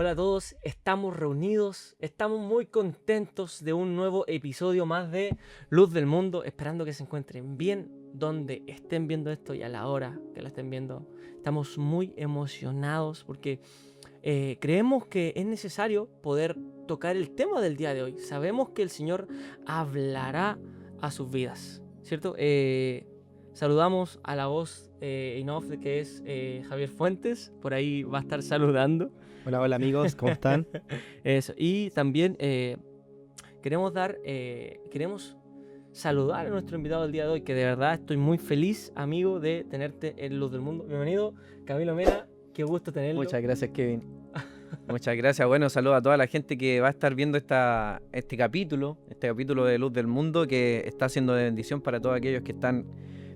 Hola a todos, estamos reunidos, estamos muy contentos de un nuevo episodio más de Luz del Mundo, esperando que se encuentren bien donde estén viendo esto y a la hora que lo estén viendo. Estamos muy emocionados porque creemos que es necesario poder tocar el tema del día de hoy. Sabemos que el Señor hablará a sus vidas, ¿cierto? Saludamos a la voz in off que es Javier Fuentes, por ahí va a estar saludando. Hola, hola amigos, ¿cómo están? Eso. Y también queremos saludar a nuestro invitado del día de hoy, que de verdad estoy muy feliz, amigo, de tenerte en Luz del Mundo. Bienvenido, Camilo Mena, qué gusto tenerlo. Muchas gracias, Kevin. Muchas gracias. Bueno, saludo a toda la gente que va a estar viendo este capítulo de Luz del Mundo, que está siendo de bendición para todos aquellos que están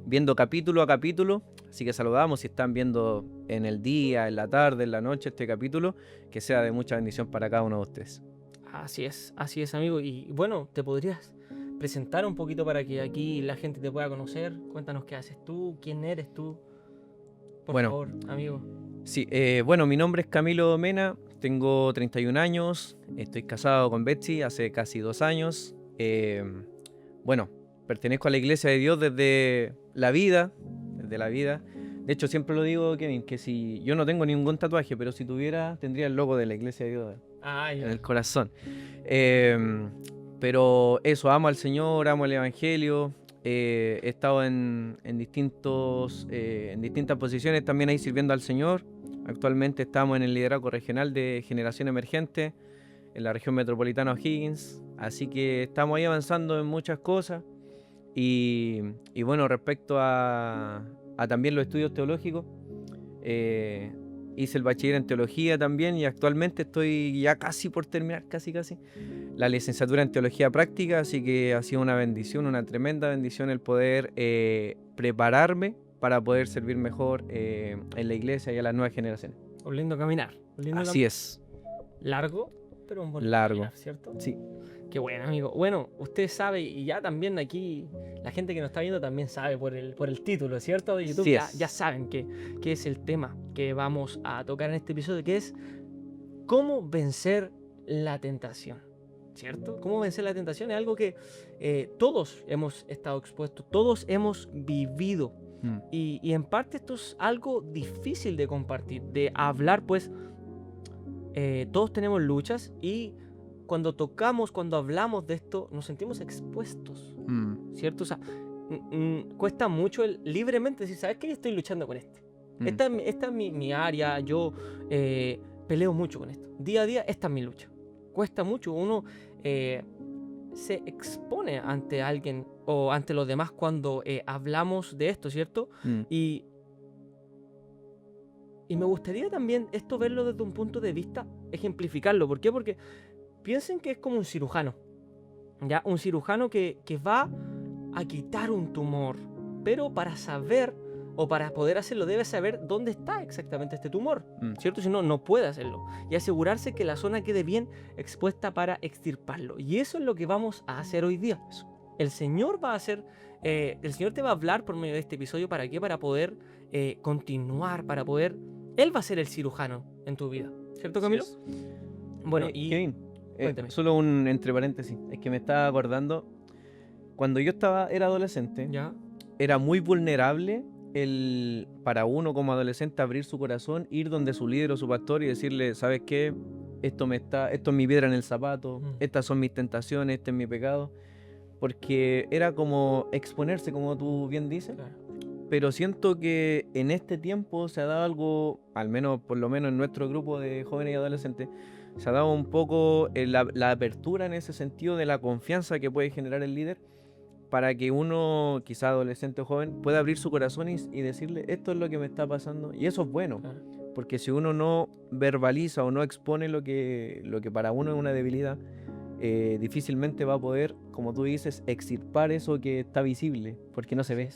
viendo capítulo a capítulo. Así que saludamos si están viendo en el día, en la tarde, en la noche este capítulo, que sea de mucha bendición para cada uno de ustedes. Así es, amigo. Y bueno, ¿te podrías presentar un poquito para que aquí la gente te pueda conocer? Cuéntanos qué haces tú, quién eres tú, por favor, amigo. Sí, bueno, mi nombre es Camilo Mena, tengo 31 años, estoy casado con Betsy hace casi 2 años. Bueno, pertenezco a la Iglesia de Dios desde la vida. De hecho, siempre lo digo, Kevin, que si yo no tengo ningún tatuaje, pero si tuviera, tendría el logo de la Iglesia de Dios en el corazón. Pero eso, amo al Señor, amo el Evangelio. He estado en distintas posiciones también ahí sirviendo al Señor. Actualmente estamos en el liderazgo regional de Generación Emergente en la región metropolitana O'Higgins. Así que estamos ahí avanzando en muchas cosas. Y bueno, respecto a también los estudios teológicos, hice el bachiller en teología también y actualmente estoy ya casi por terminar, casi, la licenciatura en teología práctica, así que ha sido una bendición, una tremenda bendición el poder prepararme para poder servir mejor en la iglesia y a las nuevas generaciones. Un lindo caminar. Así es. Largo, pero un buen Largo. caminar, ¿cierto? Sí. Qué bueno, amigo. Bueno, usted sabe, y ya también aquí, la gente que nos está viendo también sabe por el título, ¿cierto? De YouTube, ya saben qué es el tema que vamos a tocar en este episodio, que es cómo vencer la tentación, ¿cierto? Cómo vencer la tentación es algo que todos hemos estado expuestos, todos hemos vivido. Y en parte esto es algo difícil de compartir, de hablar, pues todos tenemos luchas y cuando hablamos de esto, nos sentimos expuestos, ¿cierto? O sea, cuesta mucho libremente decir, ¿sabes qué? Yo estoy luchando con esto. Esta es mi área, yo peleo mucho con esto. Día a día, esta es mi lucha. Cuesta mucho, uno se expone ante alguien o ante los demás cuando hablamos de esto, ¿cierto? Y me gustaría también esto verlo desde un punto de vista, ejemplificarlo. ¿Por qué? Porque piensen que es como un cirujano, ¿ya? Un cirujano que va a quitar un tumor, pero para saber o para poder hacerlo debe saber dónde está exactamente este tumor, ¿cierto? Si no, no puede hacerlo. Y asegurarse que la zona quede bien expuesta para extirparlo. Y eso es lo que vamos a hacer hoy día. El Señor va a hacer, el Señor te va a hablar por medio de este episodio. ¿Para qué? Para poder continuar, para poder... Él va a ser el cirujano en tu vida, ¿cierto, Camilo? Sí. Bueno, y... Kevin, solo un entre paréntesis, es que me estaba acordando, cuando yo era adolescente, ¿ya? Era muy vulnerable para uno como adolescente abrir su corazón, ir donde su líder o su pastor y decirle, ¿sabes qué? Esto es mi piedra en el zapato, estas son mis tentaciones, este es mi pecado, porque era como exponerse, como tú bien dices. Claro. Pero siento que en este tiempo se ha dado algo, al menos por lo menos en nuestro grupo de jóvenes y adolescentes, se ha dado un poco la apertura en ese sentido de la confianza que puede generar el líder para que uno, quizá adolescente o joven, pueda abrir su corazón y decirle, esto es lo que me está pasando. Y eso es bueno, porque si uno no verbaliza o no expone lo que para uno es una debilidad, difícilmente va a poder, como tú dices, extirpar eso que está visible, porque no se ve.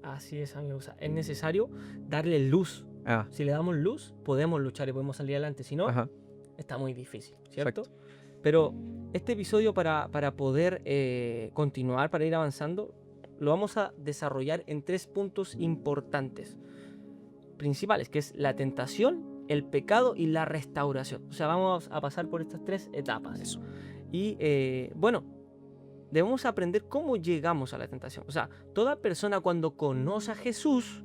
Así es, amigo. O sea, es necesario darle luz. Si le damos luz, podemos luchar y podemos salir adelante. Si no, está muy difícil, ¿cierto? Exacto. Pero este episodio para poder continuar, para ir avanzando, lo vamos a desarrollar en 3 puntos importantes, principales, que es la tentación, el pecado y la restauración. O sea, vamos a pasar por estas 3 etapas. Eso. Y bueno, debemos aprender cómo llegamos a la tentación. O sea, toda persona cuando conoce a Jesús,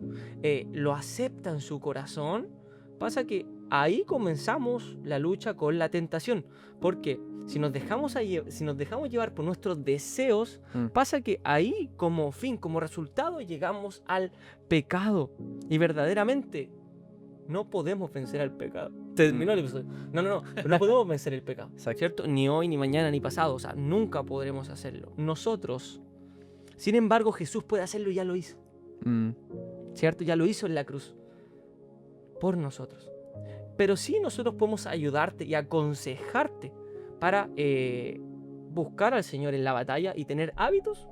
lo acepta en su corazón, pasa que ahí comenzamos la lucha con la tentación. Porque si nos dejamos llevar por nuestros deseos, pasa que ahí como fin, como resultado, llegamos al pecado. Y verdaderamente no podemos vencer al pecado. Terminó el episodio. No podemos vencer el pecado, ¿cierto? Ni hoy, ni mañana, ni pasado. O sea, nunca podremos hacerlo. Nosotros, sin embargo, Jesús puede hacerlo y ya lo hizo. ¿Cierto? Ya lo hizo en la cruz. Por nosotros. Pero sí nosotros podemos ayudarte y aconsejarte para buscar al Señor en la batalla y tener hábitos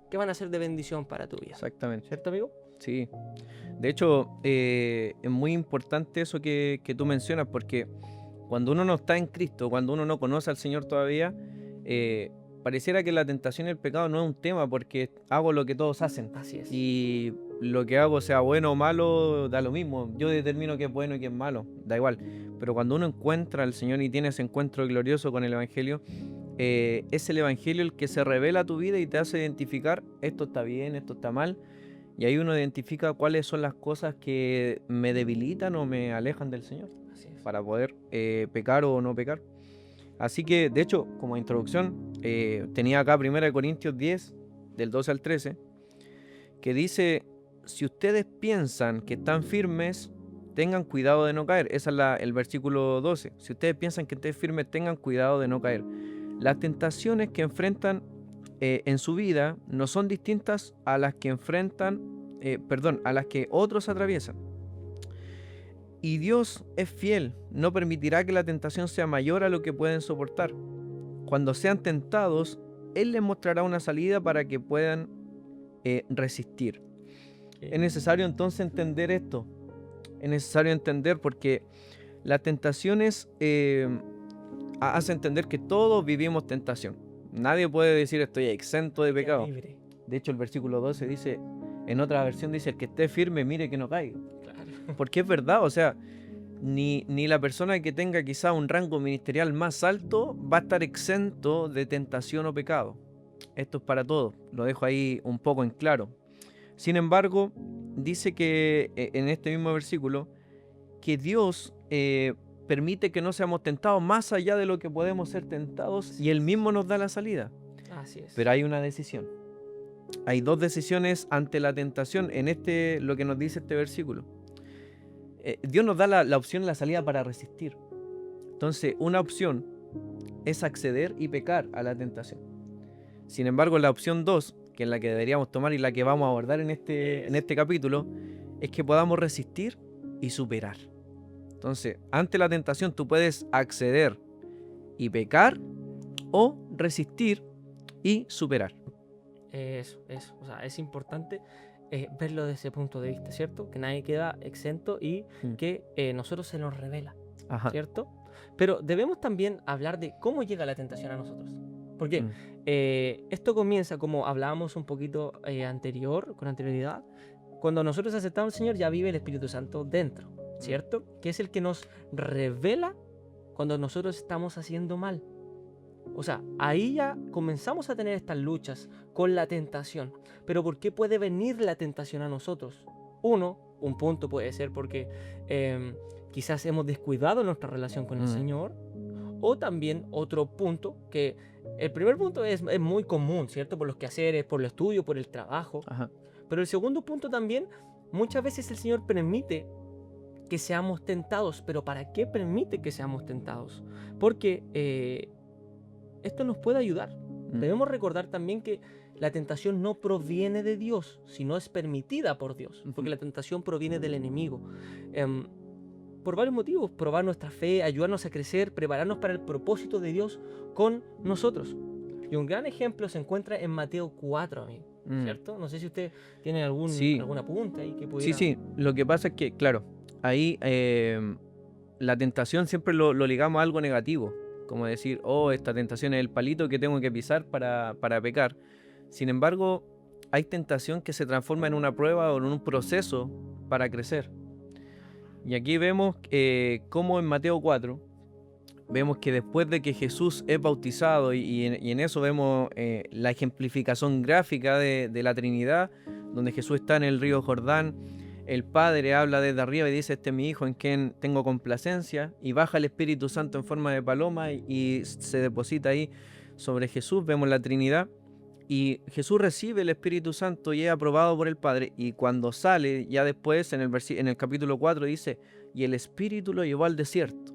que van a ser de bendición para tu vida. Exactamente. ¿Cierto, amigo? Sí. De hecho, es muy importante eso que tú mencionas, porque cuando uno no está en Cristo, cuando uno no conoce al Señor todavía, pareciera que la tentación y el pecado no es un tema, porque hago lo que todos hacen. Así es. Y lo que hago, sea bueno o malo, da lo mismo. Yo determino qué es bueno y qué es malo, da igual. Pero cuando uno encuentra al Señor y tiene ese encuentro glorioso con el Evangelio, es el Evangelio el que se revela a tu vida y te hace identificar esto está bien, esto está mal. Y ahí uno identifica cuáles son las cosas que me debilitan o me alejan del Señor, para poder pecar o no pecar. Así que, de hecho, como introducción, tenía acá 1 Corintios 10, del 12 al 13, que dice: si ustedes piensan que están firmes, tengan cuidado de no caer. Ese es el versículo 12. Si ustedes piensan que estén firmes, tengan cuidado de no caer. Las tentaciones que enfrentan en su vida no son distintas a las que a las que otros atraviesan. Y Dios es fiel, no permitirá que la tentación sea mayor a lo que pueden soportar. Cuando sean tentados, Él les mostrará una salida para que puedan resistir. Es necesario entonces entender esto. Es necesario entender porque las tentaciones hacen entender que todos vivimos tentación. Nadie puede decir estoy exento de pecado. De hecho, el versículo 12 dice, en otra versión dice, el que esté firme mire que no caiga. Claro. Porque es verdad, o sea, ni la persona que tenga quizá un rango ministerial más alto va a estar exento de tentación o pecado. Esto es para todos, lo dejo ahí un poco en claro. Sin embargo, dice que en este mismo versículo, que Dios permite que no seamos tentados más allá de lo que podemos ser tentados y Él mismo nos da la salida. Así es. Pero hay una decisión. Hay 2 decisiones ante la tentación en lo que nos dice este versículo. Dios nos da la opción, la salida para resistir. Entonces, una opción es acceder y pecar a la tentación. Sin embargo, la opción 2, que es la que deberíamos tomar y la que vamos a abordar en este capítulo, es que podamos resistir y superar. Entonces, ante la tentación tú puedes acceder y pecar o resistir y superar. Eso. O sea, es importante verlo desde ese punto de vista, ¿cierto? Que nadie queda exento y que nosotros se nos revela, ¿cierto? Pero debemos también hablar de cómo llega la tentación a nosotros. Porque esto comienza, como hablábamos un poquito con anterioridad, cuando nosotros aceptamos al Señor ya vive el Espíritu Santo dentro, ¿cierto? Que es el que nos revela cuando nosotros estamos haciendo mal. O sea, ahí ya comenzamos a tener estas luchas con la tentación. Pero ¿por qué puede venir la tentación a nosotros? Un punto puede ser porque quizás hemos descuidado nuestra relación con el Señor. O también otro punto, que el primer punto es muy común, ¿cierto? Por los quehaceres, por el estudio, por el trabajo. Ajá. Pero el segundo punto también, muchas veces el Señor permite que seamos tentados. ¿Pero para qué permite que seamos tentados? Porque esto nos puede ayudar. Debemos recordar también que la tentación no proviene de Dios, sino es permitida por Dios. Porque la tentación proviene del enemigo. Por varios motivos: probar nuestra fe, ayudarnos a crecer, prepararnos para el propósito de Dios con nosotros. Y un gran ejemplo se encuentra en Mateo 4, amigo, ¿cierto? No sé si usted tiene alguna punta ahí que pudiera... Sí. Lo que pasa es que, claro, ahí la tentación siempre lo ligamos a algo negativo. Como decir, esta tentación es el palito que tengo que pisar para pecar. Sin embargo, hay tentación que se transforma en una prueba o en un proceso para crecer. Y aquí vemos cómo en Mateo 4, vemos que después de que Jesús es bautizado, y en eso vemos la ejemplificación gráfica de la Trinidad, donde Jesús está en el río Jordán, el Padre habla desde arriba y dice: este es mi Hijo en quien tengo complacencia, y baja el Espíritu Santo en forma de paloma y se deposita ahí sobre Jesús. Vemos la Trinidad, y Jesús recibe el Espíritu Santo y es aprobado por el Padre, y cuando sale, ya después en el capítulo 4 dice: y el Espíritu lo llevó al desierto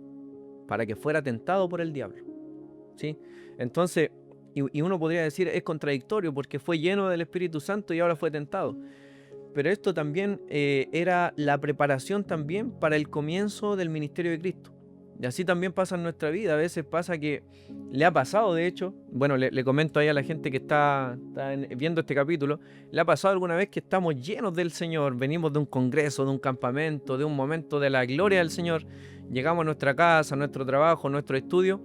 para que fuera tentado por el diablo, ¿sí? Entonces, y uno podría decir, es contradictorio porque fue lleno del Espíritu Santo y ahora fue tentado. Pero esto también era la preparación también para el comienzo del ministerio de Cristo. Y así también pasa en nuestra vida. A veces pasa que le ha pasado, de hecho, bueno, le comento ahí a la gente que está viendo este capítulo, le ha pasado alguna vez que estamos llenos del Señor, venimos de un congreso, de un campamento, de un momento de la gloria del Señor, llegamos a nuestra casa, a nuestro trabajo, a nuestro estudio,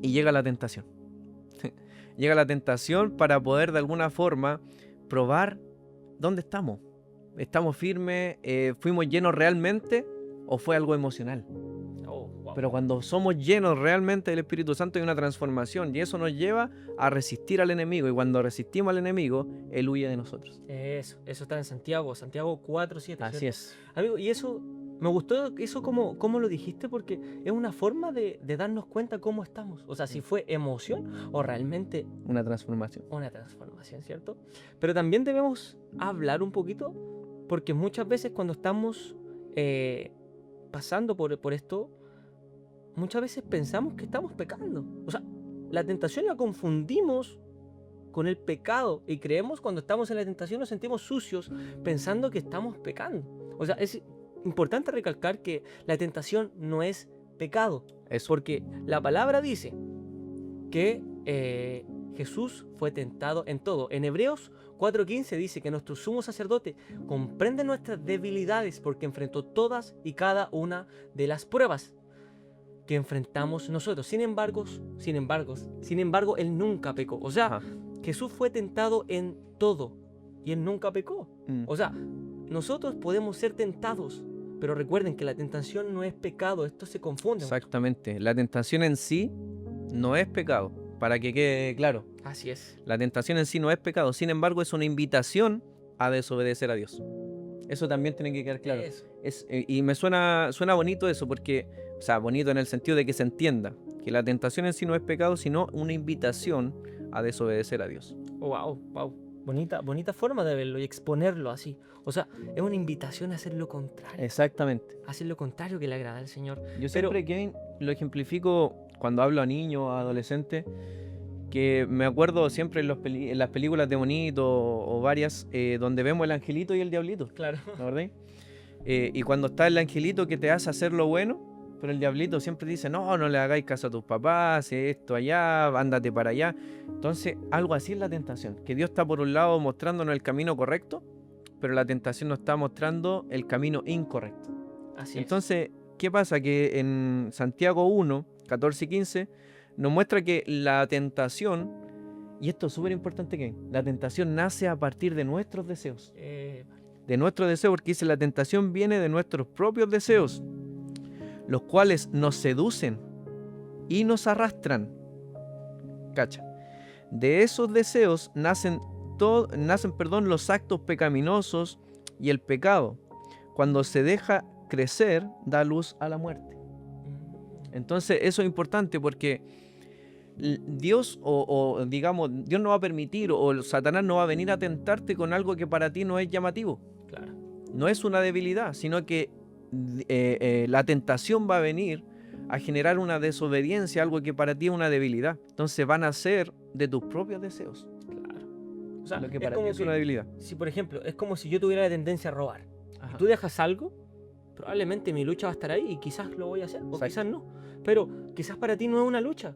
y llega la tentación. Llega la tentación para poder de alguna forma probar dónde estamos. ¿Estamos firmes? ¿Fuimos llenos realmente? ¿O fue algo emocional? Pero cuando somos llenos realmente del Espíritu Santo hay una transformación, y eso nos lleva a resistir al enemigo, y cuando resistimos al enemigo, él huye de nosotros. Eso está en Santiago 4:7. Así ¿cierto? es. Amigo, y eso, me gustó eso como lo dijiste, porque es una forma de darnos cuenta cómo estamos. O sea, si fue emoción o realmente una transformación. Una transformación, ¿cierto? Pero también debemos hablar un poquito, porque muchas veces cuando estamos pasando por esto, muchas veces pensamos que estamos pecando. O sea, la tentación la confundimos con el pecado, y creemos, cuando estamos en la tentación nos sentimos sucios pensando que estamos pecando. O sea, es importante recalcar que la tentación no es pecado. Eso. Porque la palabra dice que Jesús fue tentado en todo. En Hebreos 4:15 dice que nuestro sumo sacerdote comprende nuestras debilidades porque enfrentó todas y cada una de las pruebas que enfrentamos nosotros. Sin embargo, él nunca pecó. O sea, Jesús fue tentado en todo y él nunca pecó. O sea, nosotros podemos ser tentados, pero recuerden que la tentación no es pecado. Esto se confunde. Exactamente. La tentación en sí no es pecado, para que quede claro. Así es. La tentación en sí no es pecado, sin embargo es una invitación a desobedecer a Dios. Eso también tiene que quedar claro. Y me suena bonito eso, porque, o sea, bonito en el sentido de que se entienda que la tentación en sí no es pecado, sino una invitación a desobedecer a Dios. Wow. Bonita forma de verlo y exponerlo así. O sea, es una invitación a hacer lo contrario. Exactamente. Hacer lo contrario que le agrada al Señor. Yo siempre, Kevin, lo ejemplifico cuando hablo a niños, a adolescentes, que me acuerdo siempre en las películas de Bonito o varias, donde vemos el angelito y el diablito. Claro. ¿No, verdad? Y cuando está el angelito que te hace hacer lo bueno, pero el diablito siempre dice: no le hagáis caso a tus papás, esto allá, ándate para allá. Entonces, algo así es la tentación, que Dios está por un lado mostrándonos el camino correcto, pero la tentación nos está mostrando el camino incorrecto. Así Entonces, ¿qué pasa? Que en Santiago 1, 14 y 15 nos muestra que la tentación, y esto es súper importante, que la tentación nace a partir de nuestros deseos. De nuestros deseos, porque dice: la tentación viene de nuestros propios deseos, los cuales nos seducen y nos arrastran. Cacha. De esos deseos nacen los actos pecaminosos, y el pecado, cuando se deja crecer, da luz a la muerte. Entonces eso es importante, porque Dios Dios no va a permitir, o Satanás no va a venir a tentarte con algo que para ti no es llamativo. Claro. No es una debilidad, sino que la tentación va a venir a generar una desobediencia, algo que para ti es una debilidad. Entonces van a ser de tus propios deseos. Claro. O sea, lo que para ti es una debilidad. Si, por ejemplo, es como si yo tuviera la tendencia a robar. Ajá. Y tú dejas algo, probablemente mi lucha va a estar ahí y quizás lo voy a hacer, o quizás no. Pero quizás para ti no es una lucha.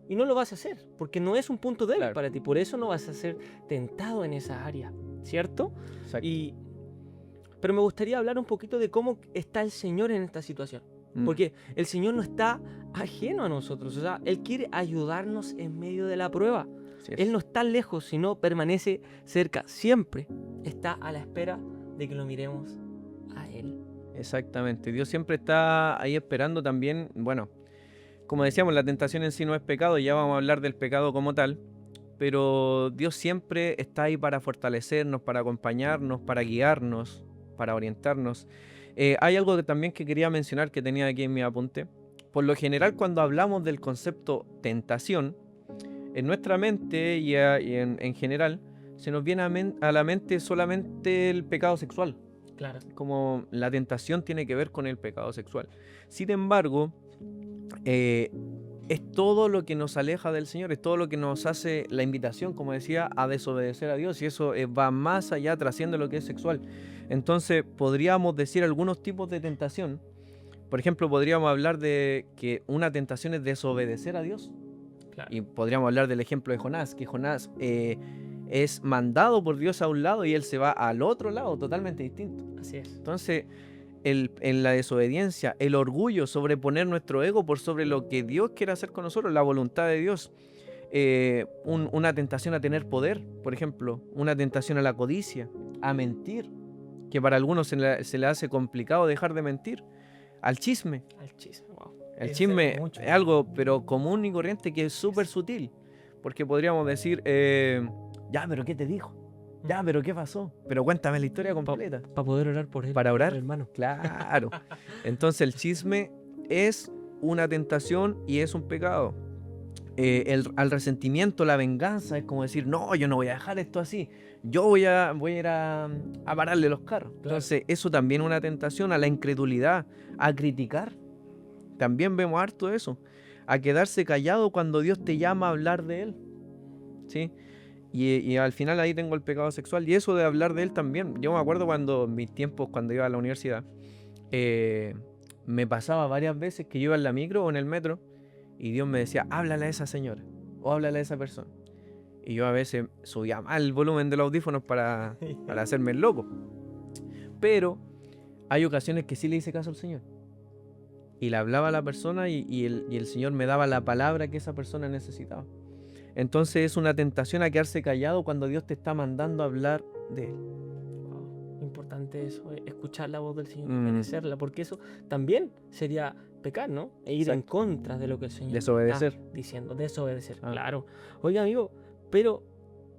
Y no lo vas a hacer, porque no es un punto débil para ti. Por eso no vas a ser tentado en esa área, ¿cierto? Exacto. Pero me gustaría hablar un poquito de cómo está el Señor en esta situación. Porque el Señor no está ajeno a nosotros. O sea, Él quiere ayudarnos en medio de la prueba. Él no está lejos, sino permanece cerca. Siempre está a la espera de que lo miremos a Él. Exactamente. Dios siempre está ahí esperando también. Bueno, como decíamos, la tentación en sí no es pecado, ya vamos a hablar del pecado como tal, pero Dios siempre está ahí para fortalecernos, para acompañarnos, para guiarnos, para orientarnos. Hay algo también que quería mencionar que tenía aquí en mi apunte. Por lo general, cuando hablamos del concepto tentación, en nuestra mente y en general, se nos viene a la mente solamente el pecado sexual. Claro. Como la tentación tiene que ver con el pecado sexual. Sin embargo, es todo lo que nos aleja del Señor, es todo lo que nos hace la invitación, como decía, a desobedecer a Dios, y eso va más allá, trasciende lo que es sexual. Entonces, podríamos decir algunos tipos de tentación. Por ejemplo, podríamos hablar de que una tentación es desobedecer a Dios. Claro. Y podríamos hablar del ejemplo de Jonás, que Jonás es mandado por Dios a un lado y él se va al otro lado, totalmente distinto. Así es. Entonces, en la desobediencia, el orgullo, sobreponer nuestro ego por sobre lo que Dios quiere hacer con nosotros, la voluntad de Dios. Una tentación a tener poder, por ejemplo, una tentación a la codicia, a mentir, que para algunos se le hace complicado dejar de mentir, al chisme. Wow. El chisme es algo pero común y corriente que es súper sutil, porque podríamos decir, ya, pero ¿qué te dijo? Ya, pero ¿qué pasó? Pero cuéntame la historia completa. Para poder orar por él. Para orar, por hermano. Claro. Entonces el chisme es una tentación y es un pecado. Al resentimiento, la venganza, es como decir, no, yo no voy a dejar esto así. Yo voy a ir a pararle los carros. Claro. Entonces eso también es una tentación. A la incredulidad, a criticar. También vemos harto eso. A quedarse callado cuando Dios te llama a hablar de Él. ¿Sí? Y al final ahí tengo el pecado sexual. Y eso de hablar de él también. Yo me acuerdo en mis tiempos, cuando iba a la universidad, me pasaba varias veces que yo iba en la micro o en el metro y Dios me decía, háblale a esa señora o háblale a esa persona. Y yo a veces subía mal el volumen de los audífonos para hacerme el loco. Pero hay ocasiones que sí le hice caso al Señor. Y le hablaba a la persona y el Señor me daba la palabra que esa persona necesitaba. Entonces es una tentación a quedarse callado cuando Dios te está mandando a hablar de Él. Wow, importante eso, escuchar la voz del Señor, obedecerla, porque eso también sería pecar, ¿no? E ir en contra de lo que el Señor desobedecer. Está diciendo, desobedecer, claro. Oiga, amigo, pero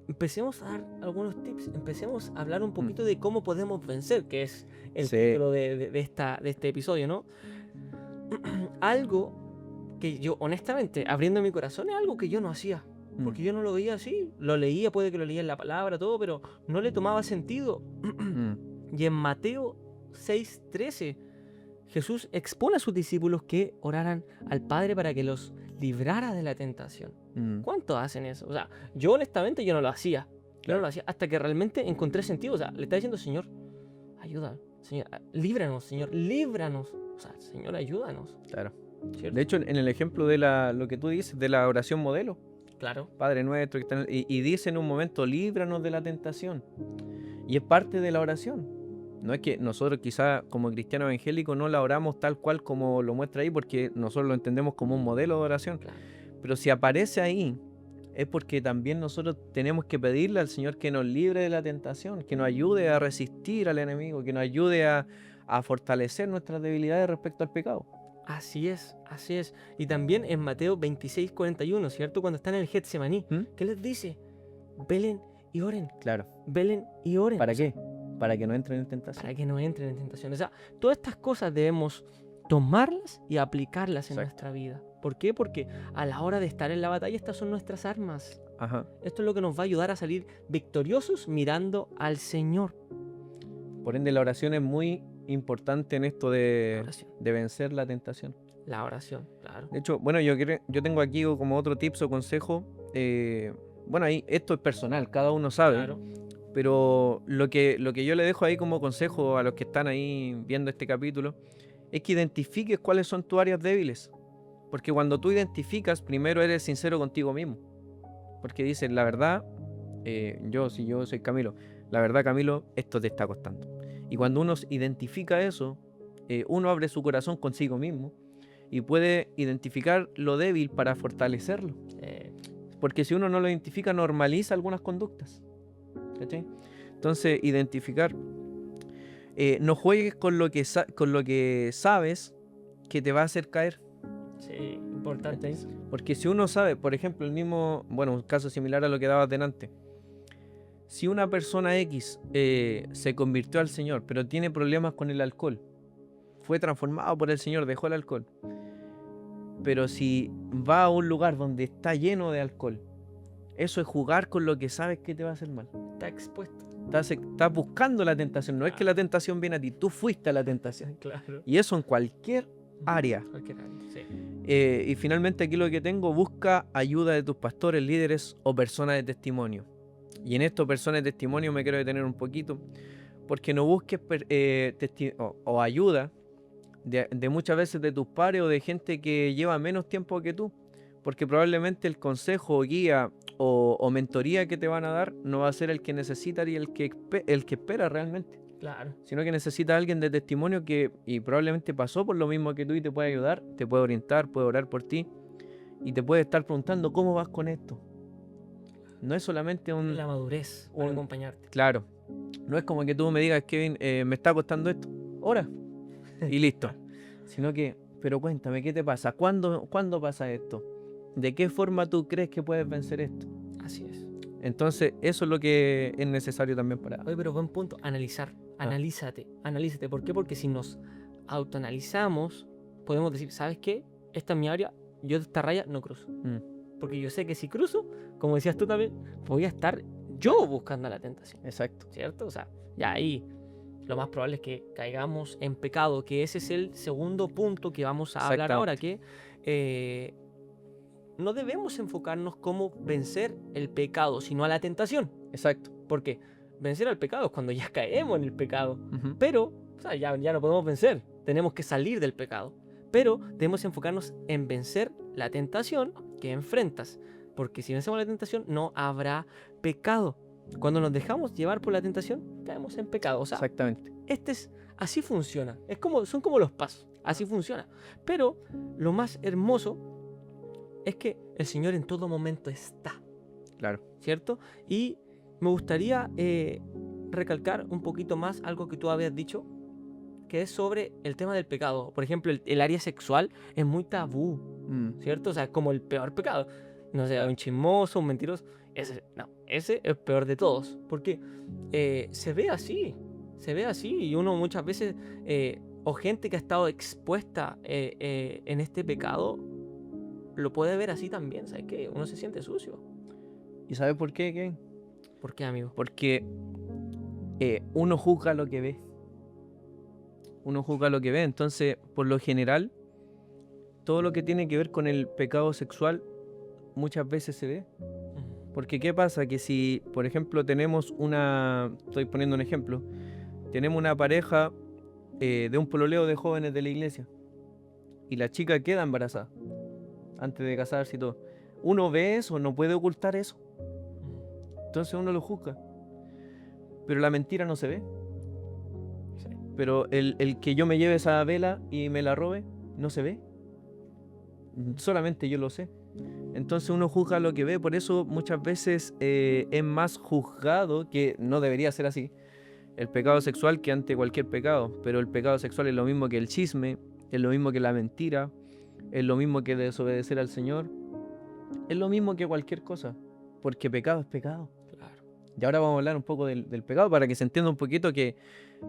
empecemos a dar algunos tips, empecemos a hablar un poquito de cómo podemos vencer, que es el título de este episodio, ¿no? Algo que yo, honestamente, abriendo mi corazón, es algo que yo no hacía. Porque yo no lo veía así, lo leía, puede que lo leía en la palabra, todo, pero no le tomaba sentido. Y en Mateo 6:13, Jesús expone a sus discípulos que oraran al Padre para que los librara de la tentación. ¿Cuántos hacen eso? O sea, yo honestamente yo no lo hacía. Yo no lo hacía hasta que realmente encontré sentido. O sea, le está diciendo, Señor, ayuda, Señor, líbranos, Señor, líbranos. O sea, Señor, ayúdanos. Claro. ¿Cierto? De hecho, en el ejemplo de lo que tú dices, de la oración modelo, claro. Padre nuestro, y dice en un momento, líbranos de la tentación. Y es parte de la oración. No es que nosotros quizá como cristianos evangélicos no la oramos tal cual como lo muestra ahí, porque nosotros lo entendemos como un modelo de oración. Claro. Pero si aparece ahí, es porque también nosotros tenemos que pedirle al Señor que nos libre de la tentación, que nos ayude a resistir al enemigo, que nos ayude a fortalecer nuestras debilidades respecto al pecado. Así es, así es. Y también en Mateo 26:41, ¿cierto? Cuando están en el Getsemaní, ¿qué les dice? Velen y oren. Claro. Velen y oren. ¿Para qué? Para que no entren en tentación. Para que no entren en tentación. O sea, todas estas cosas debemos tomarlas y aplicarlas en nuestra vida. ¿Por qué? Porque a la hora de estar en la batalla, estas son nuestras armas. Ajá. Esto es lo que nos va a ayudar a salir victoriosos mirando al Señor. Por ende, la oración es muy importante en esto de vencer la tentación. La oración, claro. De hecho, bueno, yo tengo aquí como otro tips o consejo. Bueno, ahí esto es personal, cada uno sabe. Claro. Pero lo que yo le dejo ahí como consejo a los que están ahí viendo este capítulo es que identifiques cuáles son tus áreas débiles. Porque cuando tú identificas, primero eres sincero contigo mismo. Porque dices, la verdad, si yo soy Camilo, la verdad, Camilo, esto te está costando. Y cuando uno identifica eso, uno abre su corazón consigo mismo y puede identificar lo débil para fortalecerlo. Porque si uno no lo identifica, normaliza algunas conductas. ¿Cachai? Entonces, identificar. No juegues con lo que sabes que te va a hacer caer. Sí, importante eso. Porque si uno sabe, por ejemplo, un caso similar a lo que dabas delante. Si una persona X se convirtió al Señor, pero tiene problemas con el alcohol, fue transformado por el Señor, dejó el alcohol. Pero si va a un lugar donde está lleno de alcohol, eso es jugar con lo que sabes que te va a hacer mal. Está expuesto. Estás buscando la tentación, no es que la tentación viene a ti, tú fuiste a la tentación. Claro. Y eso en cualquier área. Sí. Y finalmente aquí lo que tengo, busca ayuda de tus pastores, líderes o personas de testimonio. Y en esto, personas de testimonio, me quiero detener un poquito, porque no busques o ayuda de muchas veces de tus pares o de gente que lleva menos tiempo que tú, porque probablemente el consejo, guía o mentoría que te van a dar no va a ser el que necesitas y el que espera realmente. Claro. Sino que necesitas a alguien de testimonio y probablemente pasó por lo mismo que tú y te puede ayudar, te puede orientar, puede orar por ti y te puede estar preguntando cómo vas con esto. No es solamente la madurez para acompañarte. Claro. No es como que tú me digas, Kevin, me está costando esto. Ora. Y listo. Sino que, pero cuéntame, ¿qué te pasa? ¿Cuándo pasa esto? ¿De qué forma tú crees que puedes vencer esto? Así es. Entonces, eso es lo que es necesario también para... Oye, pero buen punto, analízate. ¿Por qué? Porque si nos autoanalizamos, podemos decir, ¿sabes qué? Esta es mi área, yo de esta raya no cruzo. Porque yo sé que si cruzo, como decías tú también, voy a estar yo buscando la tentación. Exacto. ¿Cierto? O sea, ya ahí lo más probable es que caigamos en pecado, que ese es el segundo punto que vamos a hablar ahora, que no debemos enfocarnos cómo vencer el pecado, sino a la tentación. Exacto. Porque vencer al pecado es cuando ya caemos en el pecado. Pero, o sea, ya no podemos vencer. Tenemos que salir del pecado. Pero debemos enfocarnos en vencer la tentación que enfrentas. Porque si vencemos la tentación, no habrá pecado. Cuando nos dejamos llevar por la tentación, caemos en pecado. O sea, exactamente. Así funciona. Son como los pasos. Así funciona. Pero lo más hermoso es que el Señor en todo momento está. Claro. ¿Cierto? Y me gustaría recalcar un poquito más algo que tú habías dicho, que es sobre el tema del pecado. Por ejemplo, el área sexual es muy tabú, ¿cierto? O sea, es como el peor pecado. No sé, un chismoso, un mentiroso. Ese es el peor de todos. Porque se ve así. Y uno muchas veces, o gente que ha estado expuesta en este pecado, lo puede ver así también. ¿Sabes qué? Uno se siente sucio. ¿Y sabes por qué, Kevin? ¿Por qué, amigo? Porque uno juzga lo que ve. Entonces, por lo general, todo lo que tiene que ver con el pecado sexual muchas veces se ve. Porque ¿qué pasa? Que si, por ejemplo, estoy poniendo un ejemplo, tenemos una pareja de un pololeo de jóvenes de la iglesia y la chica queda embarazada antes de casarse y todo. Uno ve eso, no puede ocultar eso. Entonces uno lo juzga. Pero la mentira no se ve. Sí. Pero el que yo me lleve esa vela y me la robe, no se ve. Solamente yo lo sé. Entonces uno juzga lo que ve. Por eso muchas veces es más juzgado, que no debería ser así, el pecado sexual que ante cualquier pecado. Pero el pecado sexual es lo mismo que el chisme, es lo mismo que la mentira, es lo mismo que desobedecer al Señor, es lo mismo que cualquier cosa. Porque pecado es pecado. Claro. Y ahora vamos a hablar un poco del pecado para que se entienda un poquito que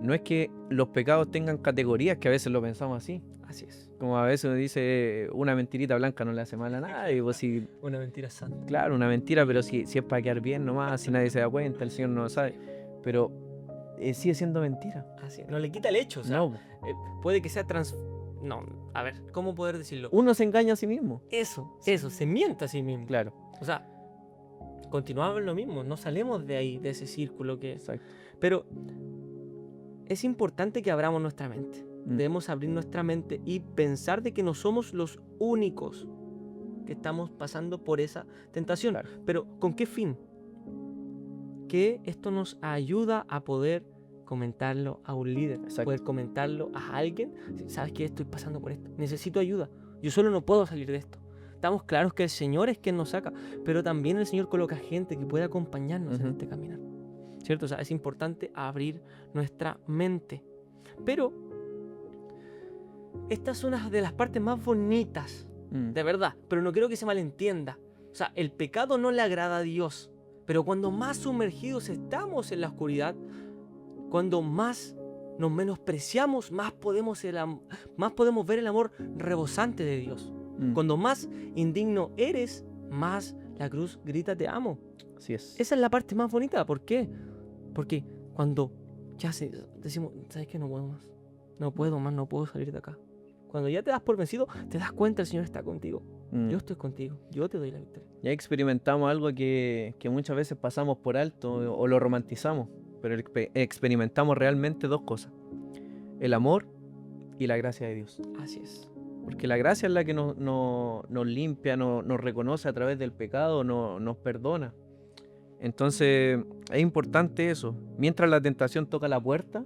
no es que los pecados tengan categorías, que a veces lo pensamos así. Así es. Como a veces uno dice, una mentirita blanca no le hace mal a nadie. Pues si, una mentira santa. Claro, una mentira, pero si es para quedar bien nomás, si nadie se da cuenta, el Señor no lo sabe. Pero sigue siendo mentira. Así es. No le quita el hecho. O sea, no. Puede que sea No, a ver, ¿cómo poder decirlo? Uno se engaña a sí mismo. Eso, se miente a sí mismo. Claro. O sea, continuamos en lo mismo, no salimos de ahí, de ese círculo que... Exacto. Pero es importante que abramos nuestra mente. Debemos abrir nuestra mente y pensar de que no somos los únicos que estamos pasando por esa tentación. Claro. Pero ¿con qué fin? Que esto nos ayuda a poder comentarlo a un líder, poder comentarlo a alguien. ¿Sabes qué? Estoy pasando por esto, necesito ayuda, yo solo no puedo salir de esto. Estamos claros que el Señor es quien nos saca, pero también el Señor coloca gente que puede acompañarnos en este caminar, ¿cierto? O sea, es importante abrir nuestra mente. Pero esta es una de las partes más bonitas, de verdad, pero no quiero que se malentienda. O sea, el pecado no le agrada a Dios, pero cuando más sumergidos estamos en la oscuridad, cuando más nos menospreciamos, más podemos ver el amor rebosante de Dios. Cuando más indigno eres, más la cruz grita te amo. Así es. Esa es la parte más bonita. ¿Por qué? Porque cuando ya decimos, ¿sabes qué? No puedo más. No puedo más, no puedo salir de acá. Cuando ya te das por vencido, te das cuenta, el Señor está contigo. Yo estoy contigo, yo te doy la victoria. Ya experimentamos algo que muchas veces pasamos por alto o lo romantizamos, pero experimentamos realmente dos cosas: el amor y la gracia de Dios. Así es. Porque la gracia es la que nos limpia, nos reconoce a través del pecado, nos perdona. Entonces es importante eso. Mientras la tentación toca la puerta,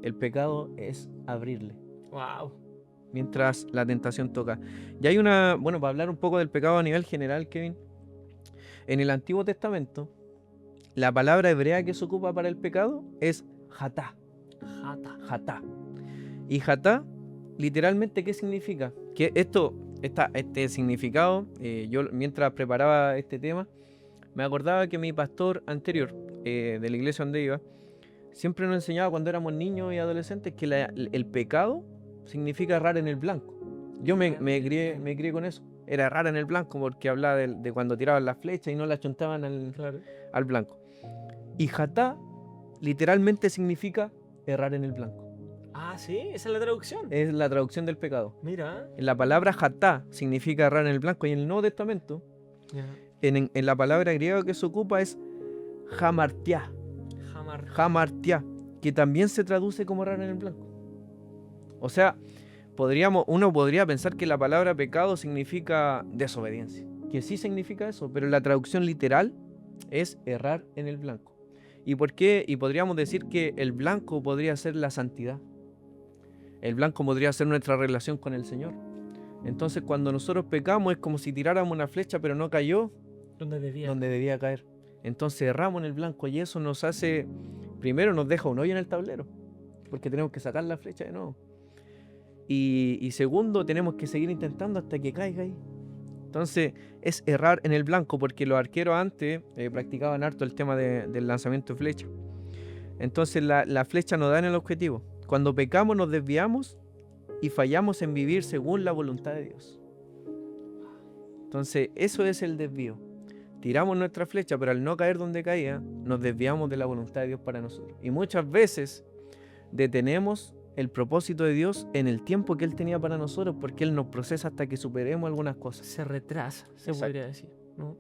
el pecado es abrirle. Wow. Mientras la tentación toca. Y hay para hablar un poco del pecado a nivel general, Kevin, en el Antiguo Testamento, la palabra hebrea que se ocupa para el pecado es hatá. Hatá. Y hatá, literalmente, ¿qué significa? Que este significado, yo mientras preparaba este tema, me acordaba que mi pastor anterior, de la iglesia donde iba, siempre nos enseñaba cuando éramos niños y adolescentes que el pecado significa errar en el blanco. Yo me crié con eso. Era errar en el blanco porque hablaba de cuando tiraban las flechas y no las chuntaban al blanco. Y hatá literalmente significa errar en el blanco. Ah, sí, esa es la traducción. Es la traducción del pecado. Mira. La palabra hatá significa errar en el blanco, y en el Nuevo Testamento, en la palabra griega que se ocupa es hamartia. Hamartia, que también se traduce como errar en el blanco. O sea, uno podría pensar que la palabra pecado significa desobediencia, que sí significa eso, pero la traducción literal es errar en el blanco. ¿Y por qué? Y podríamos decir que el blanco podría ser la santidad. El blanco podría ser nuestra relación con el Señor. Entonces, cuando nosotros pecamos, es como si tiráramos una flecha, pero no cayó donde debía caer. Entonces, erramos en el blanco, y eso nos hace, primero nos deja un hoyo en el tablero, porque tenemos que sacar la flecha de nuevo. Y segundo, tenemos que seguir intentando hasta que caiga ahí. Entonces, es errar en el blanco, porque los arqueros antes practicaban harto el tema del lanzamiento de flecha. Entonces, la flecha no da en el objetivo. Cuando pecamos, nos desviamos y fallamos en vivir según la voluntad de Dios. Entonces, eso es el desvío. Tiramos nuestra flecha, pero al no caer donde caía, nos desviamos de la voluntad de Dios para nosotros. Y muchas veces detenemos el propósito de Dios en el tiempo que Él tenía para nosotros, porque Él nos procesa hasta que superemos algunas cosas. Se retrasa, se podría decir, ¿no?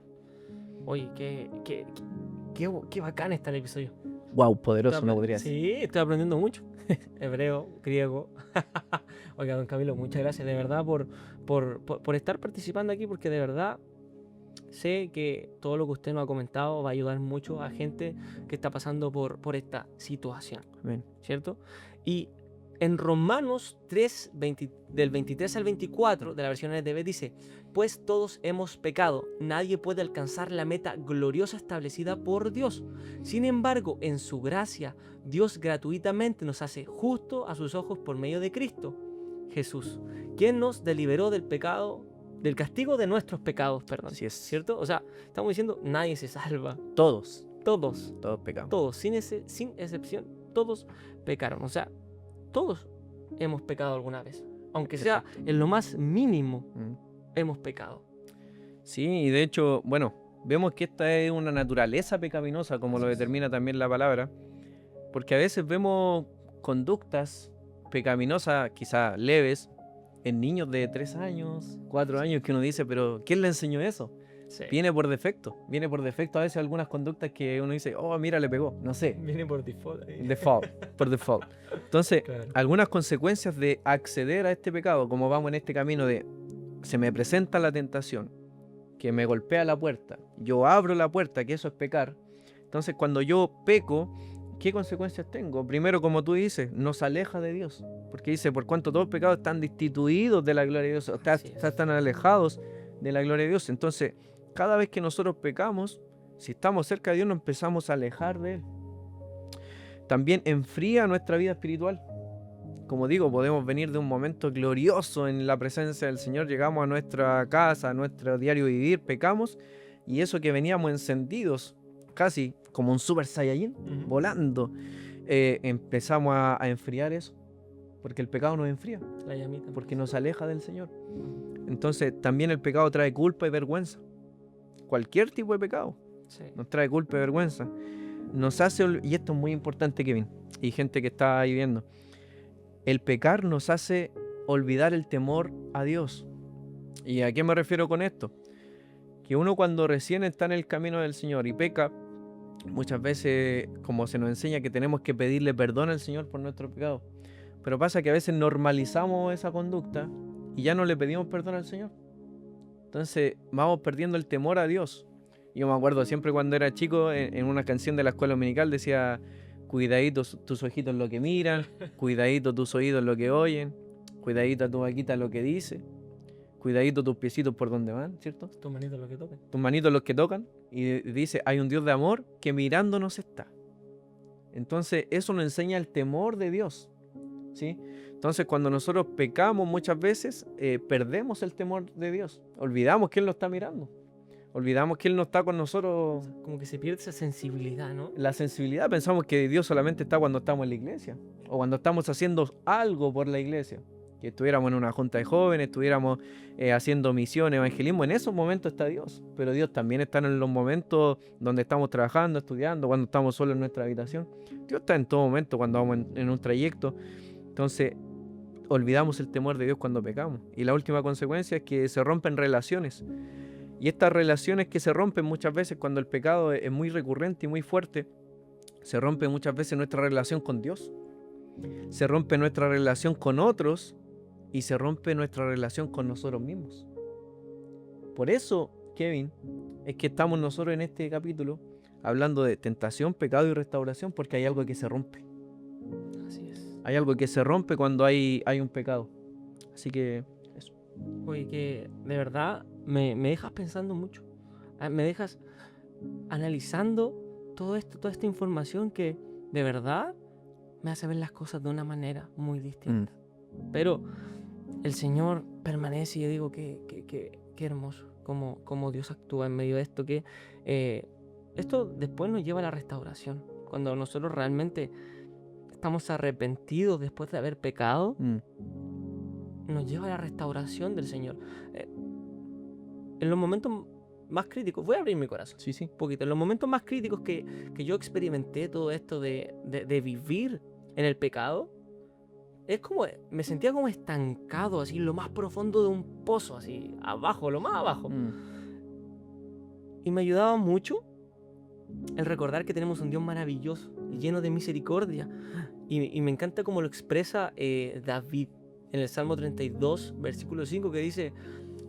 Oye, qué bacán está el episodio. Wow, poderoso, no podría ser. Sí, estoy aprendiendo mucho. Hebreo, griego. Oiga, don Camilo, muchas gracias de verdad por estar participando aquí, porque de verdad sé que todo lo que usted nos ha comentado va a ayudar mucho a gente que está pasando por esta situación. Amén. ¿Cierto? Y en Romanos 3, del 23 al 24 de la versión NTV dice: pues todos hemos pecado, nadie puede alcanzar la meta gloriosa establecida por Dios. Sin embargo, en su gracia, Dios gratuitamente nos hace justo a sus ojos por medio de Cristo Jesús, quien nos deliberó del pecado, del castigo de nuestros pecados, perdón. Así es. ¿Cierto? O sea, estamos diciendo, nadie se salva. Todos pecamos. Todos, sin excepción, todos pecaron. O sea, todos hemos pecado alguna vez, aunque sea en lo más mínimo. Hemos pecado. Sí, y de hecho, bueno, vemos que esta es una naturaleza pecaminosa, como lo determina también la palabra, porque a veces vemos conductas pecaminosas, quizás leves, en niños de 3 años, 4 años, que uno dice, pero ¿quién le enseñó eso? Sí. Viene por defecto a veces algunas conductas que uno dice, oh, mira, le pegó, no sé. Viene por default. Por default. Entonces, claro, algunas consecuencias de acceder a este pecado, como vamos en este camino de, se me presenta la tentación, que me golpea la puerta, yo abro la puerta, que eso es pecar. Entonces, cuando yo peco, ¿qué consecuencias tengo? Primero, como tú dices, nos aleja de Dios, porque dice, por cuanto todos los pecados están destituidos de la gloria de Dios, están alejados de la gloria de Dios. Entonces, cada vez que nosotros pecamos, si estamos cerca de Dios, nos empezamos a alejar de Él. también enfría nuestra vida espiritual. Como digo, podemos venir de un momento glorioso en la presencia del Señor, llegamos a nuestra casa, a nuestro diario vivir, pecamos, y eso que veníamos encendidos, casi como un Super Saiyajin, volando, empezamos a enfriar eso, porque el pecado nos enfría, la llamita, porque nos aleja del Señor. Entonces también el pecado trae culpa y vergüenza. Cualquier tipo de pecado nos trae culpa y vergüenza. Nos hace, y esto es muy importante, Kevin, y gente que está ahí viendo, el pecar nos hace olvidar el temor a Dios. ¿Y a qué me refiero con esto? Que uno cuando recién está en el camino del Señor y peca, muchas veces, como se nos enseña, que tenemos que pedirle perdón al Señor por nuestro pecado. Pero pasa que a veces normalizamos esa conducta y ya no le pedimos perdón al Señor. Entonces vamos perdiendo el temor a Dios. Yo me acuerdo siempre cuando era chico, en una canción de la escuela dominical decía: cuidadito tus ojitos lo que miran, cuidadito tus oídos lo que oyen, cuidadito a tu vaquita lo que dice, cuidadito tus piecitos por donde van, ¿cierto? Tus manitos los que tocan. Tus manitos los que tocan. Y dice, hay un Dios de amor que mirándonos está. Entonces eso nos enseña el temor de Dios, ¿sí? Entonces cuando nosotros pecamos muchas veces, perdemos el temor de Dios. Olvidamos que Él nos está mirando. Olvidamos que Él no está con nosotros. Como que se pierde esa sensibilidad, ¿no? La sensibilidad, pensamos que Dios solamente está cuando estamos en la iglesia o cuando estamos haciendo algo por la iglesia. Que estuviéramos en una junta de jóvenes, estuviéramos haciendo misión, evangelismo, en esos momentos está Dios. Pero Dios también está en los momentos donde estamos trabajando, estudiando, cuando estamos solos en nuestra habitación. Dios está en todo momento cuando vamos en un trayecto. Entonces, olvidamos el temor de Dios cuando pecamos. Y la última consecuencia es que se rompen relaciones. Y estas relaciones que se rompen muchas veces cuando el pecado es muy recurrente y muy fuerte, se rompe muchas veces nuestra relación con Dios, se rompe nuestra relación con otros y se rompe nuestra relación con nosotros mismos. Por eso, Kevin, es que estamos nosotros en este capítulo hablando de tentación, pecado y restauración, porque hay algo que se rompe. Así es. Hay algo que se rompe cuando hay un pecado. Así que eso. Oye, que de verdad me dejas pensando mucho. Me dejas analizando todo esto, toda esta información que de verdad me hace ver las cosas de una manera muy distinta. Pero el Señor permanece y yo digo que hermoso cómo Dios actúa en medio de esto, que esto después nos lleva a la restauración. Cuando nosotros realmente estamos arrepentidos después de haber pecado, nos lleva a la restauración del Señor. En los momentos más críticos, voy a abrir mi corazón un poquito, en los momentos más críticos que yo experimenté todo esto de vivir en el pecado, es como, me sentía como estancado, así, lo más profundo de un pozo, así, abajo, lo más abajo. Y me ayudaba mucho el recordar que tenemos un Dios maravilloso, lleno de misericordia. Y me encanta cómo lo expresa David en el Salmo 32, versículo 5, que dice: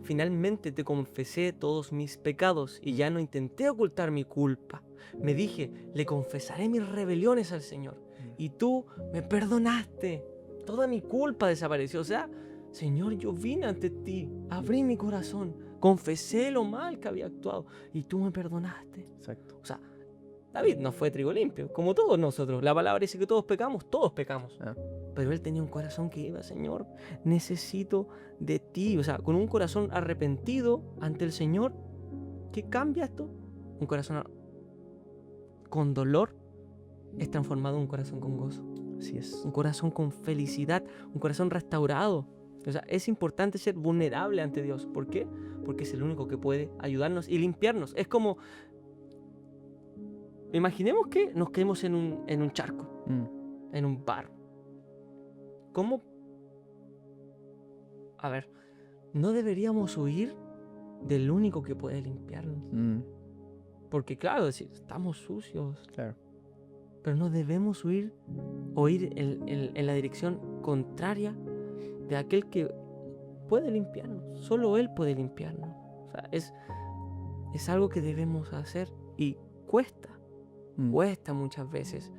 finalmente te confesé todos mis pecados y ya no intenté ocultar mi culpa. Me dije, le confesaré mis rebeliones al Señor y tú me perdonaste. Toda mi culpa desapareció. O sea, Señor, yo vine ante ti, abrí mi corazón, confesé lo mal que había actuado y tú me perdonaste. Exacto. O sea, David no fue trigo limpio, como todos nosotros. La palabra dice que todos pecamos. Pero él tenía un corazón que iba: Señor, necesito de ti. O sea, con un corazón arrepentido ante el Señor, ¿qué cambia esto? Un corazón con dolor es transformado en un corazón con gozo. Así es. Un corazón con felicidad, un corazón restaurado. O sea, es importante ser vulnerable ante Dios. ¿Por qué? Porque es el único que puede ayudarnos y limpiarnos. Es como, imaginemos que nos quedemos en un charco, en un barro. ¿Cómo? A ver, no deberíamos huir del único que puede limpiarnos. Porque claro, estamos sucios. Claro. Pero no debemos huir o ir en la dirección contraria de aquel que puede limpiarnos. Solo Él puede limpiarnos. O sea, es algo que debemos hacer y cuesta. Cuesta muchas veces.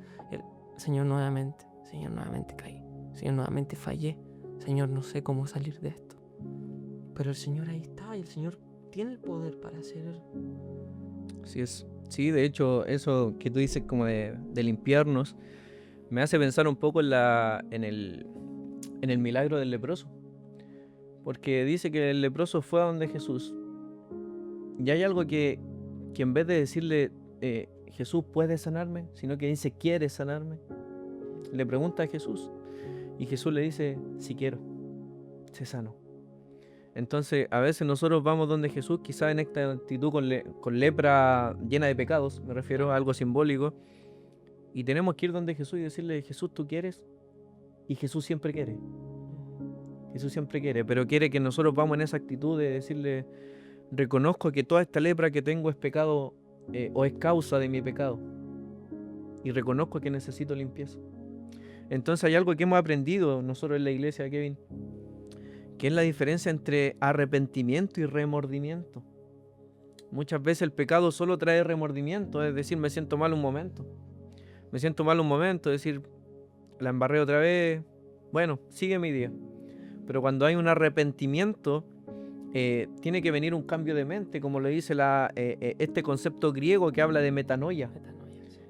Señor, nuevamente caí. Señor, nuevamente fallé. Señor, no sé cómo salir de esto. Pero el Señor ahí está y el Señor tiene el poder para hacer. Así es. Sí, de hecho, eso que tú dices como de limpiarnos, Me hace pensar un poco en el milagro del leproso. Porque dice que el leproso fue a donde Jesús. Y hay algo que en vez de decirle, Jesús puede sanarme, sino que dice, ¿quiere sanarme? Le pregunta a Jesús. Y Jesús le dice, si quiero, sé sano. Entonces, a veces nosotros vamos donde Jesús, quizás en esta actitud con lepra llena de pecados, me refiero a algo simbólico, y tenemos que ir donde Jesús y decirle, Jesús, ¿tú quieres? Y Jesús siempre quiere. Jesús siempre quiere, pero quiere que nosotros vamos en esa actitud de decirle, reconozco que toda esta lepra que tengo es pecado o es causa de mi pecado. Y reconozco que necesito limpieza. Entonces hay algo que hemos aprendido nosotros en la iglesia, Kevin, que es la diferencia entre arrepentimiento y remordimiento. Muchas veces el pecado solo trae remordimiento, es decir, me siento mal un momento. Me siento mal un momento, es decir, la embarré otra vez, bueno, sigue mi día. Pero cuando hay un arrepentimiento, tiene que venir un cambio de mente, como le dice este concepto griego que habla de metanoia.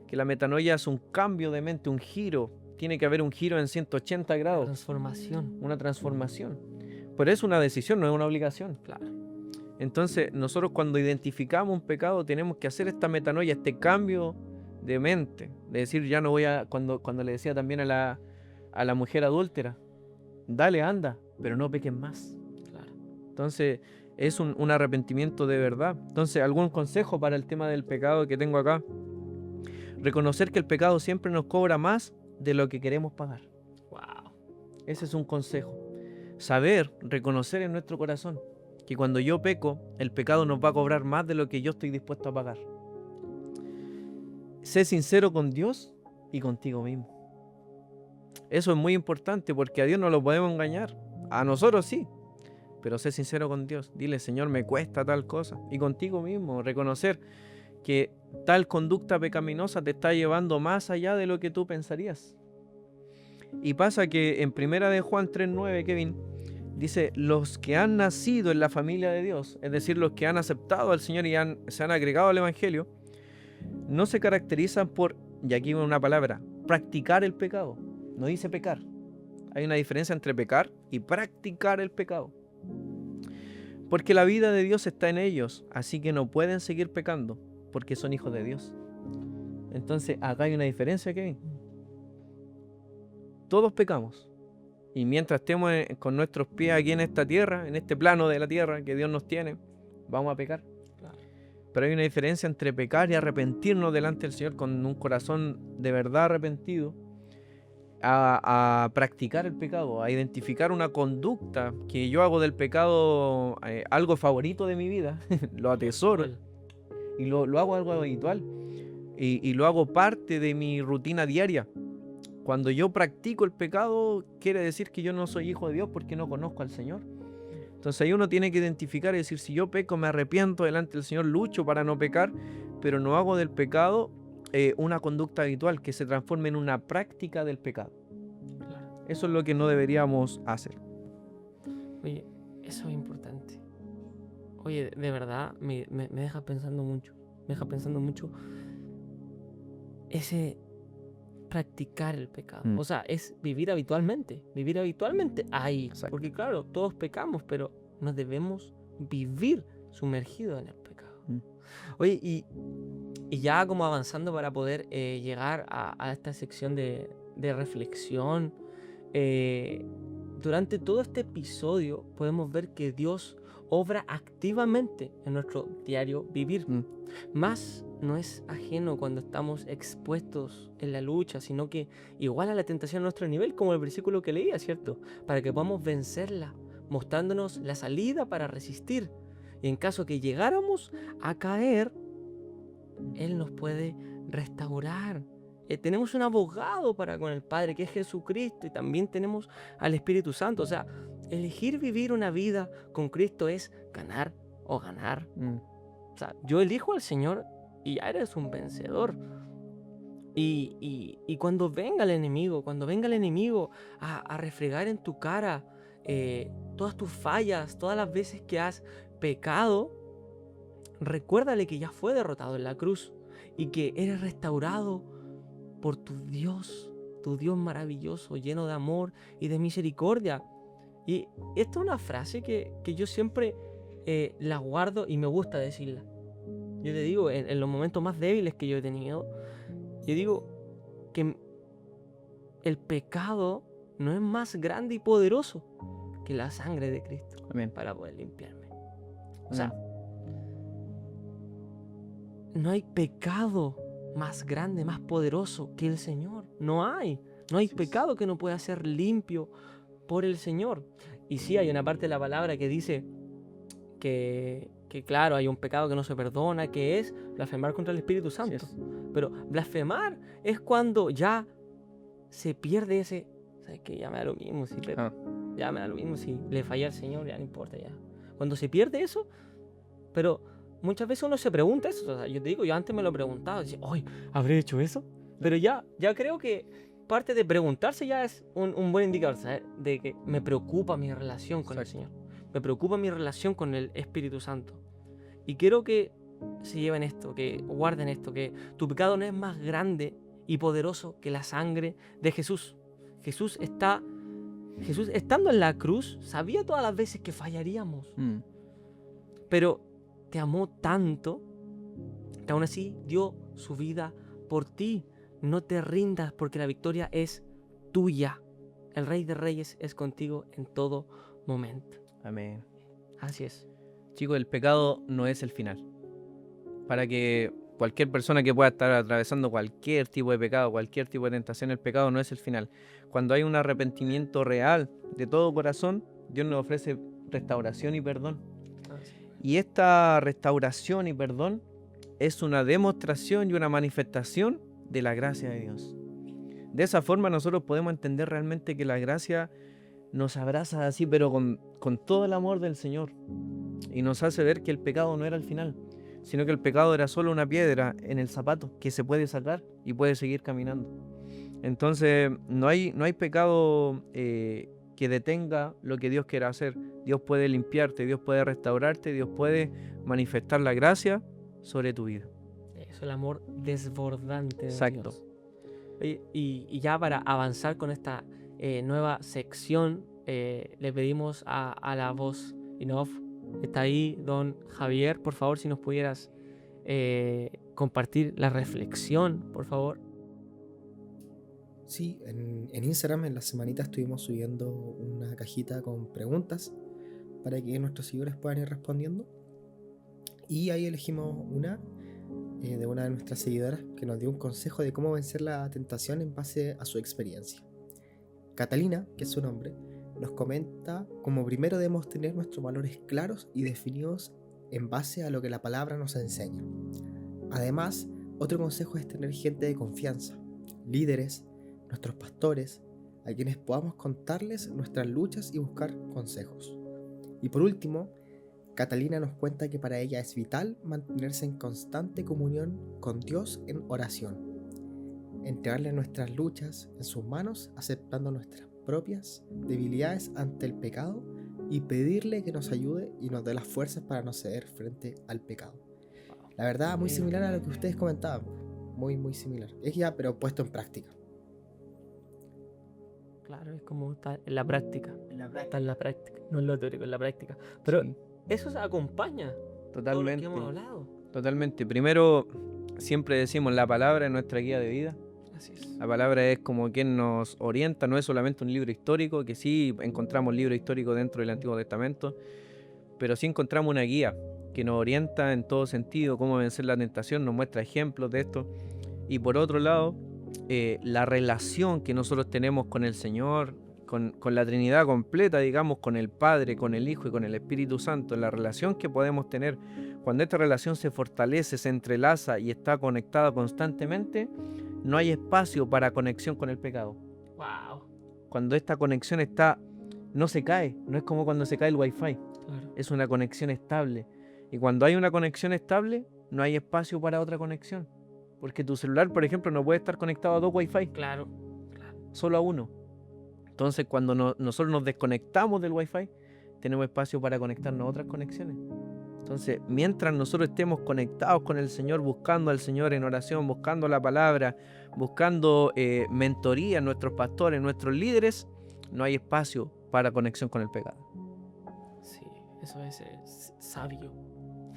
Que la metanoia es un cambio de mente, un giro. Tiene que haber un giro en 180 grados. Una transformación. Pero es una decisión, no es una obligación. Claro. Entonces, nosotros cuando identificamos un pecado tenemos que hacer esta metanoia, este cambio de mente. De decir, ya no voy a... Cuando le decía también a la mujer adúltera, dale, anda, pero no peques más. Claro. Entonces, es un arrepentimiento de verdad. Entonces, algún consejo para el tema del pecado que tengo acá. Reconocer que el pecado siempre nos cobra más de lo que queremos pagar. Wow. Ese es un consejo. Saber, reconocer en nuestro corazón que cuando yo peco, el pecado nos va a cobrar más de lo que yo estoy dispuesto a pagar. Sé sincero con Dios y contigo mismo. Eso es muy importante porque a Dios no lo podemos engañar. A nosotros sí. Pero sé sincero con Dios. Dile, Señor, me cuesta tal cosa. Y contigo mismo, reconocer que tal conducta pecaminosa te está llevando más allá de lo que tú pensarías. Y pasa que en 1 de Juan 3:9, Kevin, dice, los que han nacido en la familia de Dios, es decir, los que han aceptado al Señor y se han agregado al Evangelio, no se caracterizan por, y aquí una palabra, practicar el pecado. No dice pecar. Hay una diferencia entre pecar y practicar el pecado. Porque la vida de Dios está en ellos, así que no pueden seguir pecando, porque son hijos de Dios. Entonces, acá hay una diferencia, Kevin. Todos pecamos. Y mientras estemos con nuestros pies aquí en esta tierra, en este plano de la tierra que Dios nos tiene, vamos a pecar. Claro. Pero hay una diferencia entre pecar y arrepentirnos delante del Señor con un corazón de verdad arrepentido, a practicar el pecado, a identificar una conducta que yo hago del pecado algo favorito de mi vida, lo atesoro y lo hago algo habitual y lo hago parte de mi rutina diaria. Cuando yo practico el pecado, quiere decir que yo no soy hijo de Dios porque no conozco al Señor. Entonces ahí uno tiene que identificar y decir, si yo peco, me arrepiento delante del Señor, lucho para no pecar, pero no hago del pecado una conducta habitual que se transforme en una práctica del pecado. Claro. Eso es lo que no deberíamos hacer. Oye, eso es importante. Oye, de verdad, me deja pensando mucho. Me deja pensando mucho ese practicar el pecado. O sea, es vivir habitualmente. Vivir habitualmente ahí. Exacto. Porque claro, todos pecamos, pero no debemos vivir sumergidos en el pecado. Oye, y ya como avanzando para poder llegar a esta sección de reflexión, durante todo este episodio podemos ver que Dios obra activamente en nuestro diario vivir. Más no es ajeno cuando estamos expuestos en la lucha, sino que igual a la tentación a nuestro nivel, como el versículo que leía, ¿cierto? Para que podamos vencerla, mostrándonos la salida para resistir. Y en caso que llegáramos a caer, Él nos puede restaurar. Tenemos un abogado para con el Padre, que es Jesucristo, y también tenemos al Espíritu Santo. O sea, elegir vivir una vida con Cristo es ganar o ganar. O sea, yo elijo al Señor y ya eres un vencedor. Y cuando venga el enemigo, a refregar en tu cara todas tus fallas, todas las veces que has pecado, recuérdale que ya fue derrotado en la cruz y que eres restaurado por tu Dios tu Dios maravilloso, lleno de amor y de misericordia. Y esta es una frase que yo siempre la guardo y me gusta decirla. Yo te digo, en los momentos más débiles que yo he tenido, yo digo que el pecado no es más grande y poderoso que la sangre de Cristo. Amén. Para poder limpiarme. O sea, no hay pecado más grande, más poderoso que el Señor. No hay pecado que no pueda ser limpio por el Señor. Y sí, hay una parte de la palabra que dice que claro, hay un pecado que no se perdona, que es blasfemar contra el Espíritu Santo. Pero blasfemar es cuando ya se pierde ese... ¿Sabes qué? Ya me da lo mismo, ya me da lo mismo si le falla al Señor, ya no importa ya. Cuando se pierde eso, pero muchas veces uno se pregunta eso. O sea, yo te digo, yo antes me lo preguntaba, decía, ¡ay! ¿Habré hecho eso? Pero ya creo que parte de preguntarse ya es un buen indicador, ¿sabes? De que me preocupa mi relación con el Señor. Me preocupa mi relación con el Espíritu Santo. Y quiero que se lleven esto, que guarden esto, que tu pecado no es más grande y poderoso que la sangre de Jesús. Jesús estando en la cruz, sabía todas las veces que fallaríamos. Pero te amó tanto que aún así dio su vida por ti. No te rindas porque la victoria es tuya. El Rey de Reyes es contigo en todo momento. Amén. Así es. Chicos, el pecado no es el final. Para que cualquier persona que pueda estar atravesando cualquier tipo de pecado, cualquier tipo de tentación, el pecado no es el final. Cuando hay un arrepentimiento real de todo corazón, Dios nos ofrece restauración y perdón. Y esta restauración y perdón es una demostración y una manifestación de la gracia de Dios. De esa forma nosotros podemos entender realmente que la gracia nos abraza así, pero con todo el amor del Señor. Y nos hace ver que el pecado no era el final, sino que el pecado era solo una piedra en el zapato que se puede sacar y puede seguir caminando. Entonces no hay pecado que detenga lo que Dios quiera hacer. Dios puede limpiarte, Dios puede restaurarte, Dios puede manifestar la gracia sobre tu vida. Eso es el amor desbordante de Exacto. Dios. Y ya para avanzar con esta nueva sección, le pedimos a la voz in off, está ahí don Javier, por favor, si nos pudieras compartir la reflexión, por favor. Sí, en Instagram en la semanita estuvimos subiendo una cajita con preguntas para que nuestros seguidores puedan ir respondiendo. Y ahí elegimos una de una de nuestras seguidoras que nos dio un consejo de cómo vencer la tentación en base a su experiencia. Catalina, que es su nombre, nos comenta cómo primero debemos tener nuestros valores claros y definidos en base a lo que la palabra nos enseña. Además, otro consejo es tener gente de confianza, líderes, nuestros pastores, a quienes podamos contarles nuestras luchas y buscar consejos. Y por último, Catalina nos cuenta que para ella es vital mantenerse en constante comunión con Dios en oración, entregarle nuestras luchas en sus manos, aceptando nuestras propias debilidades ante el pecado y pedirle que nos ayude y nos dé las fuerzas para no ceder frente al pecado. La verdad, muy similar a lo que ustedes comentaban, muy similar. Es ya, pero puesto en práctica. Claro, es como está en la práctica. Está en la práctica, no en lo teórico, en la práctica. Pero sí, eso se acompaña. Totalmente. Todo lo que hemos hablado. Totalmente. Primero, siempre decimos, la palabra es nuestra guía de vida. Así es. La palabra es como quien nos orienta, no es solamente un libro histórico, que sí encontramos libros históricos dentro del Antiguo Testamento, pero sí encontramos una guía que nos orienta en todo sentido, cómo vencer la tentación, nos muestra ejemplos de esto. Y por otro lado, la relación que nosotros tenemos con el Señor, con la Trinidad completa, digamos, con el Padre, con el Hijo y con el Espíritu Santo, la relación que podemos tener, cuando esta relación se fortalece, se entrelaza y está conectada constantemente, no hay espacio para conexión con el pecado. Wow. Cuando esta conexión no se cae, no es como cuando se cae el Wi-Fi, claro. Es una conexión estable. Y cuando hay una conexión estable, no hay espacio para otra conexión. Porque tu celular, por ejemplo, no puede estar conectado a 2 Wi-Fi. Claro. Solo a uno. Entonces, cuando nosotros nos desconectamos del Wi-Fi, tenemos espacio para conectarnos a otras conexiones. Entonces, mientras nosotros estemos conectados con el Señor, buscando al Señor en oración, buscando la palabra, buscando mentoría en nuestros pastores, en nuestros líderes, no hay espacio para conexión con el pecado. Sí, eso es sabio.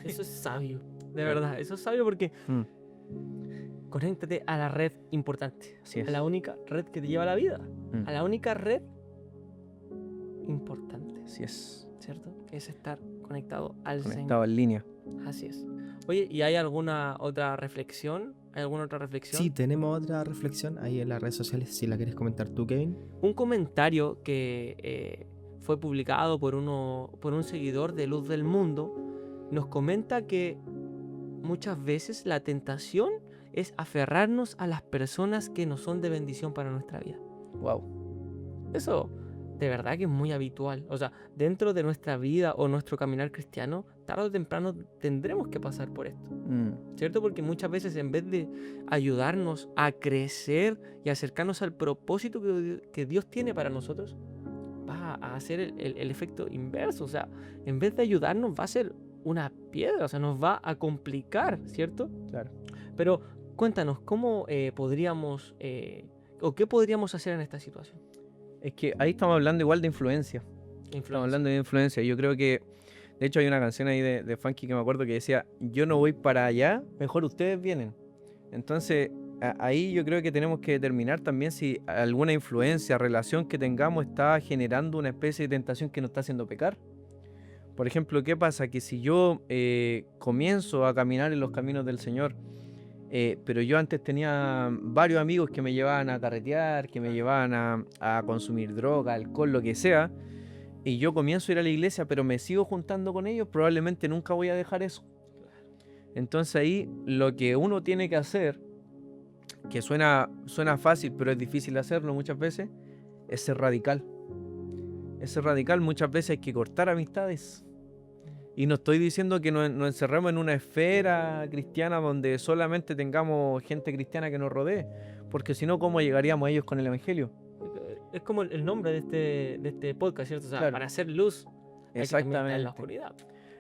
Eso es sabio, de verdad. Eso es sabio porque conéctate a la red importante, a la única red que te lleva a la vida, a la única red importante. Así es. ¿Cierto? Que es estar conectado al Señor. Conectado en línea. Así es. Oye, ¿y hay alguna otra reflexión? ¿Hay alguna otra reflexión? Sí, tenemos otra reflexión ahí en las redes sociales, si la quieres comentar tú, Kevin. Un comentario que fue publicado por un seguidor de Luz del Mundo nos comenta que muchas veces la tentación es aferrarnos a las personas que no son de bendición para nuestra vida. Wow. Eso de verdad que es muy habitual. O sea, dentro de nuestra vida o nuestro caminar cristiano, tarde o temprano tendremos que pasar por esto. ¿Cierto? Porque muchas veces en vez de ayudarnos a crecer y acercarnos al propósito que Dios tiene para nosotros, va a hacer el efecto inverso. O sea, en vez de ayudarnos va a ser una piedra, o sea, nos va a complicar, ¿cierto? Claro. Pero cuéntanos, ¿cómo podríamos o qué podríamos hacer en esta situación? Es que ahí estamos hablando igual de influencia. Estamos hablando de influencia. Yo creo que, de hecho, hay una canción ahí de Funky que me acuerdo que decía: yo no voy para allá, mejor ustedes vienen. Entonces, ahí yo creo que tenemos que determinar también si alguna influencia, relación que tengamos está generando una especie de tentación que nos está haciendo pecar. Por ejemplo, ¿qué pasa? Que si yo comienzo a caminar en los caminos del Señor, pero yo antes tenía varios amigos que me llevaban a carretear, que me llevaban a consumir droga, alcohol, lo que sea, y yo comienzo a ir a la iglesia, pero me sigo juntando con ellos, probablemente nunca voy a dejar eso. Entonces ahí lo que uno tiene que hacer, que suena fácil, pero es difícil hacerlo muchas veces, es ser radical. Es ser radical. Muchas veces hay que cortar amistades. Y no estoy diciendo que nos encerremos en una esfera cristiana donde solamente tengamos gente cristiana que nos rodee, porque si no, ¿cómo llegaríamos a ellos con el evangelio? Es como el nombre de este podcast, ¿cierto? O sea, claro. Para hacer luz hay que también estar en la oscuridad.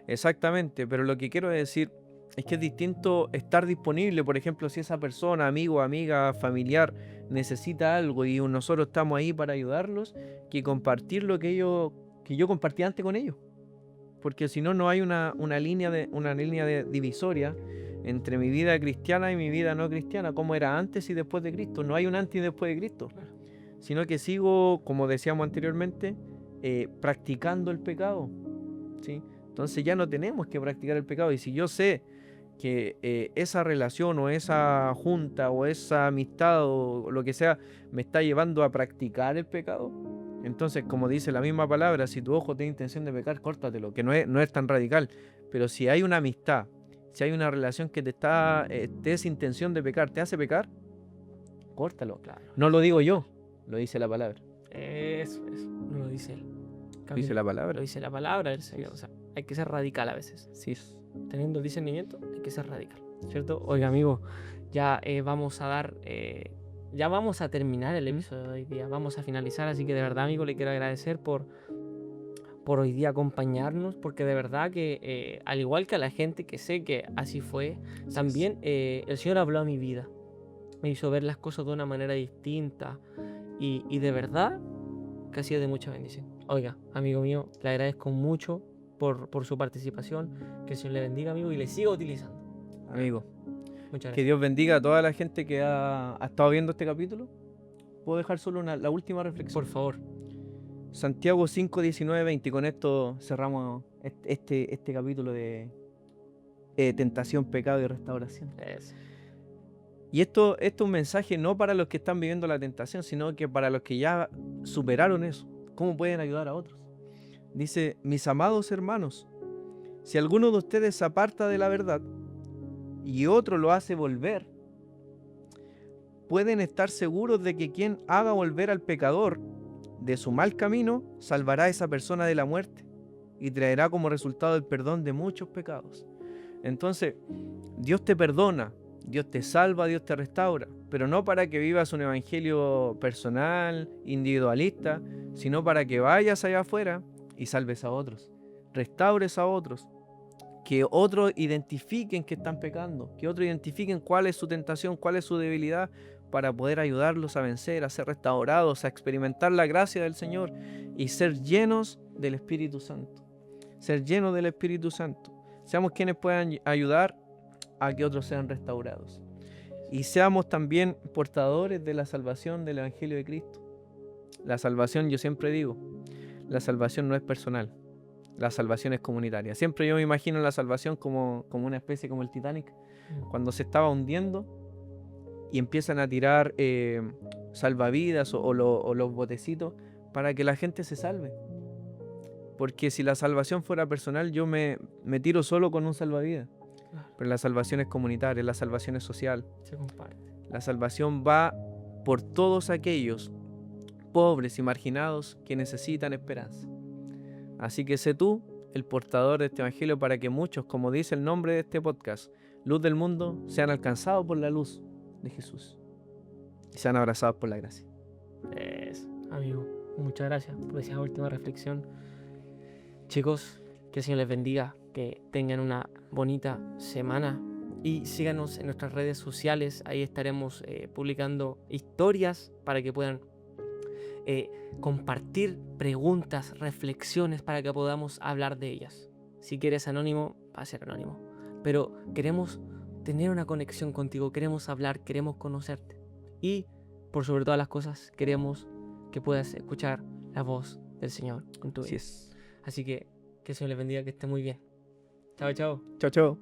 Exactamente, pero lo que quiero decir es que es distinto estar disponible. Por ejemplo, si esa persona, amigo, amiga, familiar, necesita algo y nosotros estamos ahí para ayudarlos, que compartir lo que yo compartí antes con ellos. Porque si no, no hay una línea de divisoria entre mi vida cristiana y mi vida no cristiana, como era antes y después de Cristo. No hay un antes y después de Cristo, sino que sigo, como decíamos anteriormente, practicando el pecado, ¿sí? Entonces ya no tenemos que practicar el pecado. Y si yo sé que esa relación o esa junta o esa amistad o lo que sea me está llevando a practicar el pecado, entonces, como dice la misma palabra, si tu ojo tiene intención de pecar, córtatelo, que no es tan radical. Pero si hay una amistad, si hay una relación que te es intención de pecar, te hace pecar, córtalo. Claro. No lo digo yo, lo dice la palabra. Eso, no lo dice él. Lo dice la palabra. Lo dice la palabra del Señor. O sea, hay que ser radical a veces. Sí. Teniendo discernimiento, hay que ser radical, ¿cierto? Oiga, amigo, ya vamos a terminar el episodio de hoy día. Vamos a finalizar, así que de verdad, amigo, le quiero agradecer por hoy día acompañarnos, porque de verdad que, al igual que a la gente que sé que así fue, también el Señor habló a mi vida. Me hizo ver las cosas de una manera distinta y de verdad que ha sido de mucha bendición. Oiga, amigo mío, le agradezco mucho por su participación. Que el Señor le bendiga, amigo, y le siga utilizando. Amigo. Muchas gracias. Que Dios bendiga a toda la gente que ha estado viendo este capítulo. ¿Puedo dejar solo la última reflexión? Por favor. Santiago 5, 19, 20. Y con esto cerramos este capítulo de tentación, pecado y restauración. Eso. Y esto es un mensaje no para los que están viviendo la tentación, sino que para los que ya superaron eso. ¿Cómo pueden ayudar a otros? Dice: mis amados hermanos, si alguno de ustedes se aparta de la verdad y otro lo hace volver, pueden estar seguros de que quien haga volver al pecador de su mal camino salvará a esa persona de la muerte y traerá como resultado el perdón de muchos pecados. Entonces, Dios te perdona, Dios te salva, Dios te restaura, pero no para que vivas un evangelio personal, individualista, sino para que vayas allá afuera y salves a otros, restaures a otros, que otros identifiquen que están pecando, que otros identifiquen cuál es su tentación, cuál es su debilidad, para poder ayudarlos a vencer, a ser restaurados, a experimentar la gracia del Señor y ser llenos del Espíritu Santo. Ser llenos del Espíritu Santo. Seamos quienes puedan ayudar a que otros sean restaurados. Y seamos también portadores de la salvación del Evangelio de Cristo. La salvación, yo siempre digo, la salvación no es personal. La salvación es comunitaria. Siempre yo me imagino la salvación como una especie como el Titanic, cuando se estaba hundiendo y empiezan a tirar salvavidas o los botecitos para que la gente se salve. Porque si la salvación fuera personal, yo me tiro solo con un salvavidas. Pero la salvación es comunitaria, la salvación es social. Se comparte. La salvación va por todos aquellos pobres y marginados que necesitan esperanza. Así que sé tú el portador de este evangelio para que muchos, como dice el nombre de este podcast, Luz del Mundo, sean alcanzados por la luz de Jesús y sean abrazados por la gracia. Amigo, muchas gracias por esa última reflexión. Chicos, que el Señor les bendiga, que tengan una bonita semana y síganos en nuestras redes sociales. Ahí estaremos publicando historias para que puedan compartir preguntas, reflexiones para que podamos hablar de ellas. Si quieres anónimo, va a ser anónimo. Pero queremos tener una conexión contigo, queremos hablar, queremos conocerte. Y por sobre todas las cosas, queremos que puedas escuchar la voz del Señor en tu vida. Así es. Así que el Señor les bendiga, que esté muy bien. Chao, chao. Chao, chao.